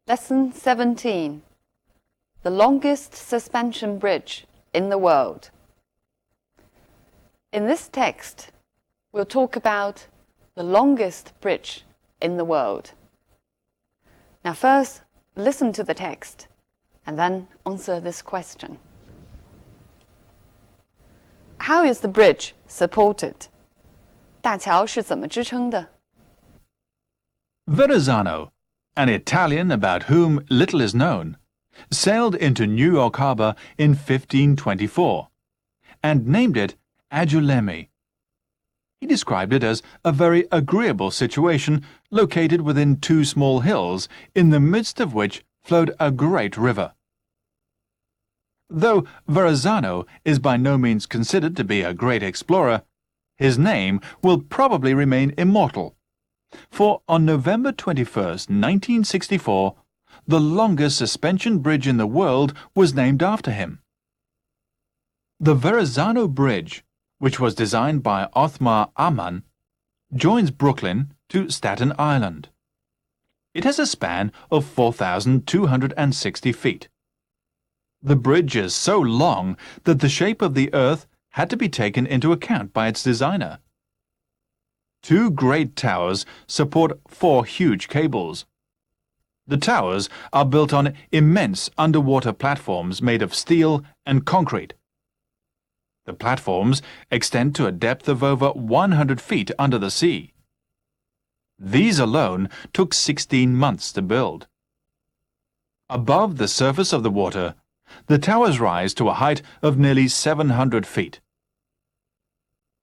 Lesson 17. The longest suspension bridge in the world. In this text, we'll talk about the longest bridge in the world. Now first, listen to the text, and then answer this question. How is the bridge supported? 大桥是怎么支撑的？ Verrazzano, an Italian about whom little is known, sailed into New York Harbor in 1524 and named it Aggiulemi. He described it as a very agreeable situation located within two small hills in the midst of which flowed a great river. Though Verrazzano is by no means considered to be a great explorer, his name will probably remain immortal. For on November 21st, 1964, the longest suspension bridge in the world was named after him. The Verrazzano Bridge, which was designed by Othmar Ammann, joins Brooklyn to Staten Island. It has a span of 4,260 feet. The bridge is so long that the shape of the Earth had to be taken into account by its designer. Two great towers support four huge cables. The towers are built on immense underwater platforms made of steel and concrete. The platforms extend to a depth of over 100 feet under the sea. These alone took 16 months to build. Above the surface of the water, the towers rise to a height of nearly 700 feet.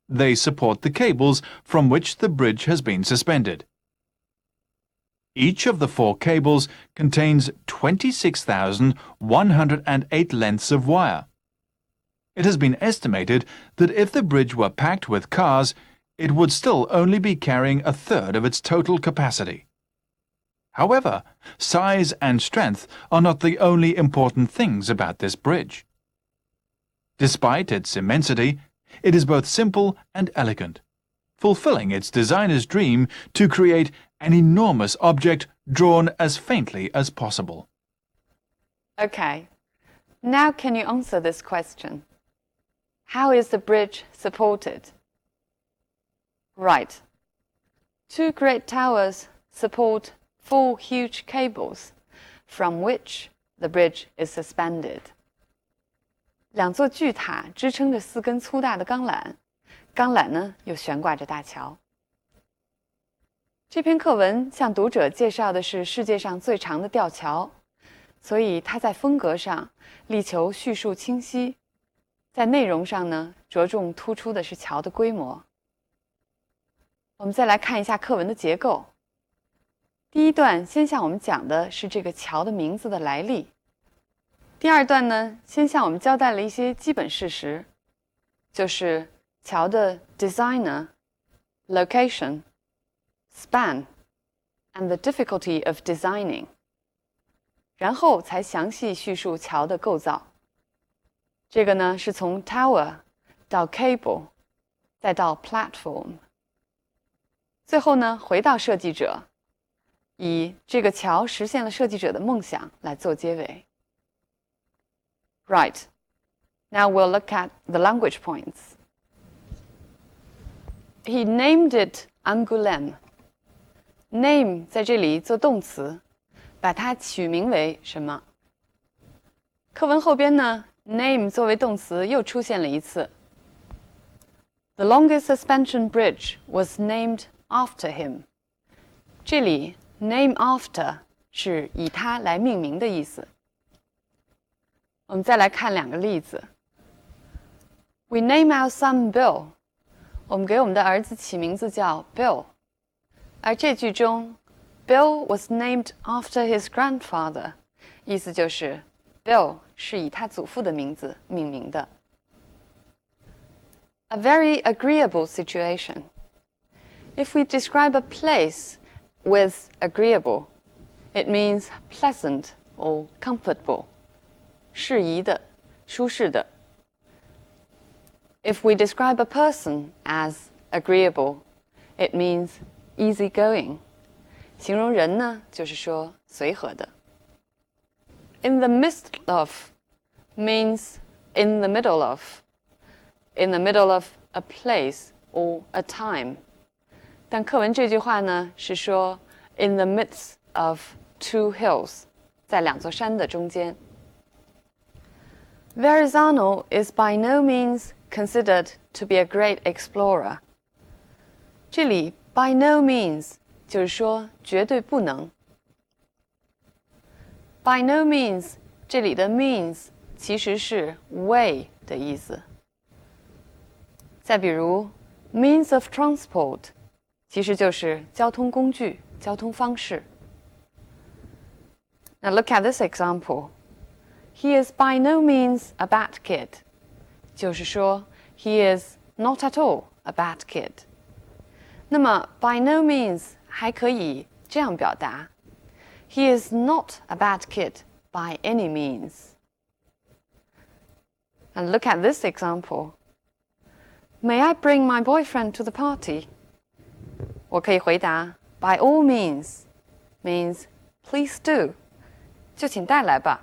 They support the cables from which the bridge has been suspended. Each of the four cables contains 26,108 lengths of wire. It has been estimated that if the bridge were packed with cars, it would still only be carrying a third of its total capacity. However, size and strength are not the only important things about this bridge. Despite its immensity, it is both simple and elegant, fulfilling its designer's dream to create an enormous object drawn as faintly as possible. Okay, now can you answer this question? How is the bridge supported? Right. Two great towers support four huge cables, from which the bridge is suspended. 两座巨塔支撑着四根粗大的钢缆，钢缆呢又悬挂着大桥。这篇课文向读者介绍的是世界上最长的吊桥，所以它在风格上力求叙述清晰，在内容上呢着重突出的是桥的规模。我们再来看一下课文的结构。第一段先向我们讲的是这个桥的名字的来历。第二段呢，先向我们交代了一些基本事实，就是桥的 designer、location、span and the difficulty of designing， 然后才详细叙述桥的构造。这个呢是从 tower 到 cable， 再到 platform， 最后呢回到设计者，以这个桥实现了设计者的梦想来做结尾。Right. Now we'll look at the language points. He named it Angoulême. Name 在这里做动词，把它取名为什么？课文后边呢 ，name 作为动词又出现了一次。The longest suspension bridge was named after him. 这里 name after 是以它来命名的意思。我们再来看两个例子。We name our son Bill. 我们给我们的儿子起名字叫 Bill。而这句中 Bill was named after his grandfather， 意思就是 Bill 是以他祖父的名字命名的。A very agreeable situation. If we describe a place with agreeable, it means pleasant or comfortable. 适宜的，舒适的。If we describe a person as agreeable, it means easygoing. 形容人呢，就是说随和的。In the midst of means in the middle of, in the middle of a place or a time. 但课文这句话呢是说 in the midst of two hills， 在两座山的中间。Verrazano is by no means considered to be a great explorer. 这里 by no means 就是说绝对不能。By no means 这里的 means 其实是 way 的意思。再比如 means of transport 其实就是交通工具、交通方式。Now look at this example. He is by no means a bad kid. 就是说 he is not at all a bad kid. 那么 by no means 还可以这样表达 He is not a bad kid by any means. And look at this example. May I bring my boyfriend to the party? 我可以回答 by all means means please do. 就请带来吧。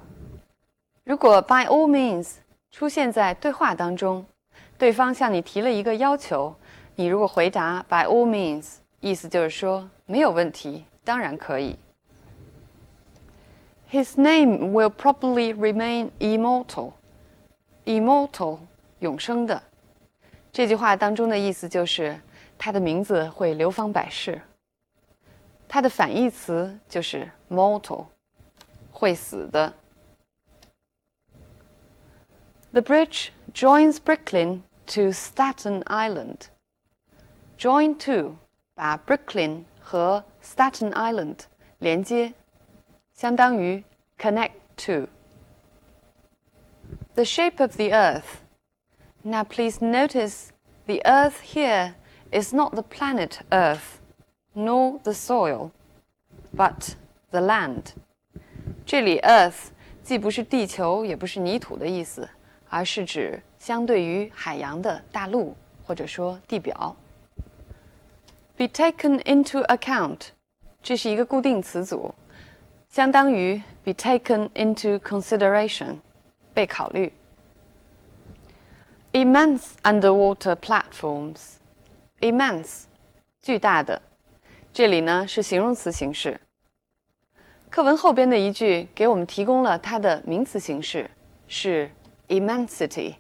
如果 by all means 出现在对话当中，对方向你提了一个要求，你如果回答 by all means， 意思就是说没有问题，当然可以。His name will probably remain immortal. Immortal 永生的。这句话当中的意思就是他的名字会流芳百世。它的反义词就是 mortal， 会死的。The bridge joins Brooklyn to Staten Island. Join to 把 Brooklyn 和 Staten Island 连接，相当于 connect to. The shape of the earth. Now please notice the earth here is not the planet Earth, nor the soil, but the land. 这里 earth 既不是地球，也不是泥土的意思，而是指相对于海洋的大陆，或者说地表。Be taken into account， 这是一个固定词组，相当于 be taken into consideration， 被考虑。Immense underwater platforms. Immense 巨大的，这里呢是形容词形式。课文后边的一句给我们提供了它的名词形式，是 immensity.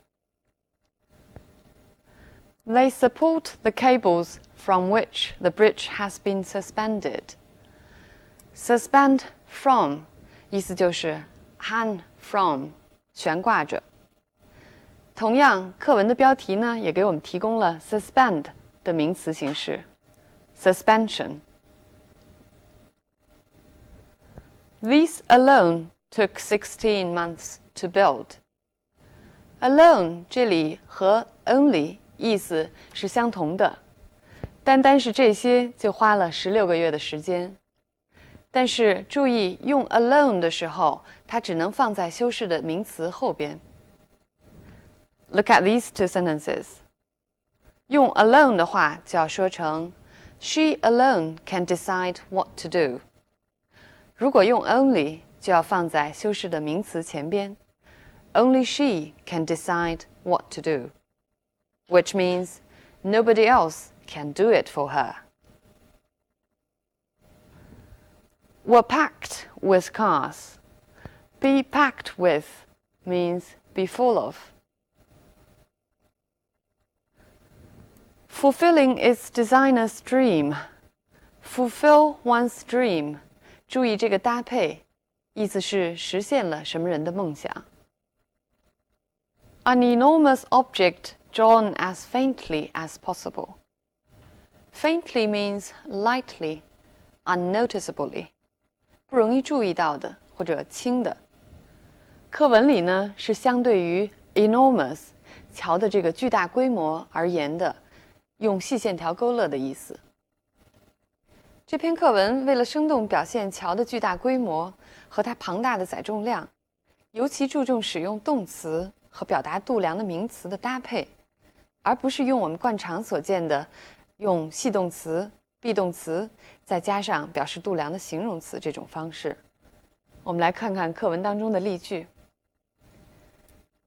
They support the cables from which the bridge has been suspended. Suspend from 意思就是 hang from 悬挂着。同样，课文的标题呢也给我们提供了 suspend 的名词形式 suspension. These alone took 16 months to build. Alone 这里和 only 意思是相同的，单单是这些就花了16个月的时间。但是注意用 alone 的时候，它只能放在修饰的名词后边。Look at these two sentences. 用 alone 的话就要说成 She alone can decide what to do. 如果用 only 就要放在修饰的名词前边 Only she can decide what to do, which means nobody else can do it for her. Were packed with cars. Be packed with means be full of. Fulfilling its designer's dream. Fulfill one's dream. 注意这个搭配，意思是实现了什么人的梦想。An enormous object drawn as faintly as possible. Faintly means lightly, unnoticeably. 不容易注意到的或者轻的。课文里呢是相对于 enormous 桥的这个巨大规模而言的，用细线条勾勒的意思。这篇课文为了生动表现桥的巨大规模和它庞大的载重量，尤其注重使用动词和表达度量的名词的搭配，而不是用我们惯常所见的用系动词、be动词再加上表示度量的形容词这种方式。我们来看看课文当中的例句。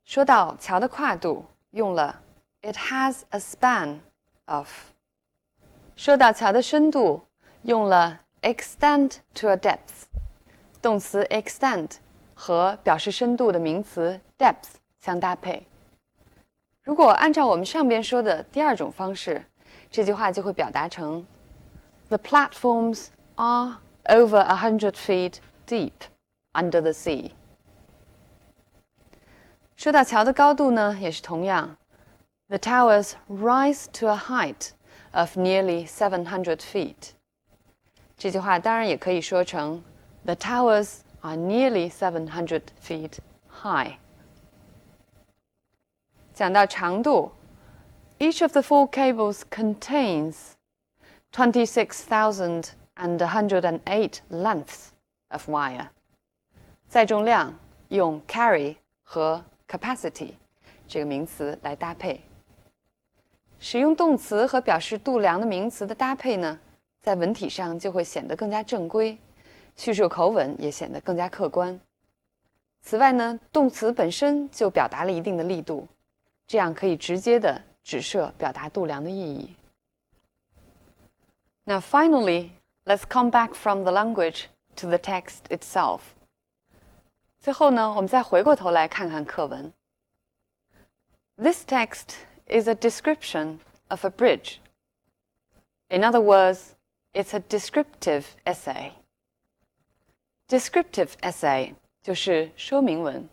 说到桥的跨度，用了 It has a span of。说到桥的深度，用了 extend to a depth。动词 extend 和表示深度的名词 depth 相搭配。如果按照我们上边说的第二种方式，这句话就会表达成 The platforms are over 100 feet deep under the sea。说到桥的高度呢，也是同样 The towers rise to a height of nearly 700 feet。这句话当然也可以说成 The towers are nearly 700 feet high。讲到长度 Each of the 4 cables contains 26,108 lengths of wire。载重量用 carry 和 capacity 这个名词来搭配。使用动词和表示度量的名词的搭配呢，在文体上就会显得更加正规，叙述口吻也显得更加客观。此外呢，动词本身就表达了一定的力度，这样可以直接的指涉表达度量的意义。Now finally, let's come back from the language to the text itself. 最后呢，我们再回过头来看看课文。This text is a description of a bridge. In other words, it's a descriptive essay. Descriptive essay 就是说明文，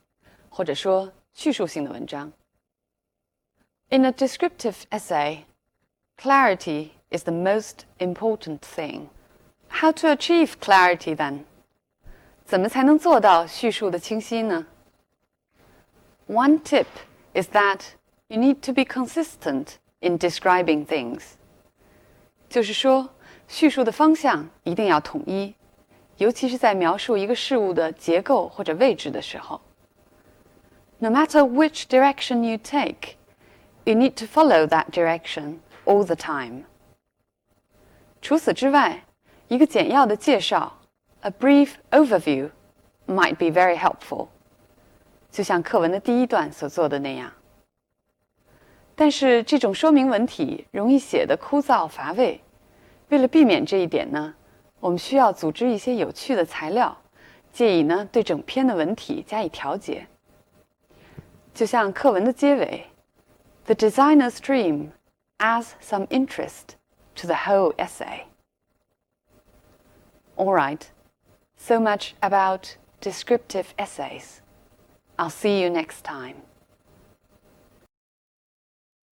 或者说叙述性的文章。In a descriptive essay, clarity is the most important thing. How to achieve clarity then? 怎么才能做到叙述的清晰呢？ One tip is that you need to be consistent in describing things. 就是说，叙述的方向一定要统一，尤其是在描述一个事物的结构或者位置的时候。No matter which direction you take, you need to follow that direction all the time. 除此之外，一个简要的介绍 a brief overview might be very helpful. 就像课文的第一段所做的那样。但是这种说明文体容易写得枯燥乏味，为了避免这一点呢，我们需要组织一些有趣的材料，借以呢对整篇的文体加以调节。就像课文的结尾 The designer's dream adds some interest to the whole essay. All right, so much about descriptive essays. I'll see you next time.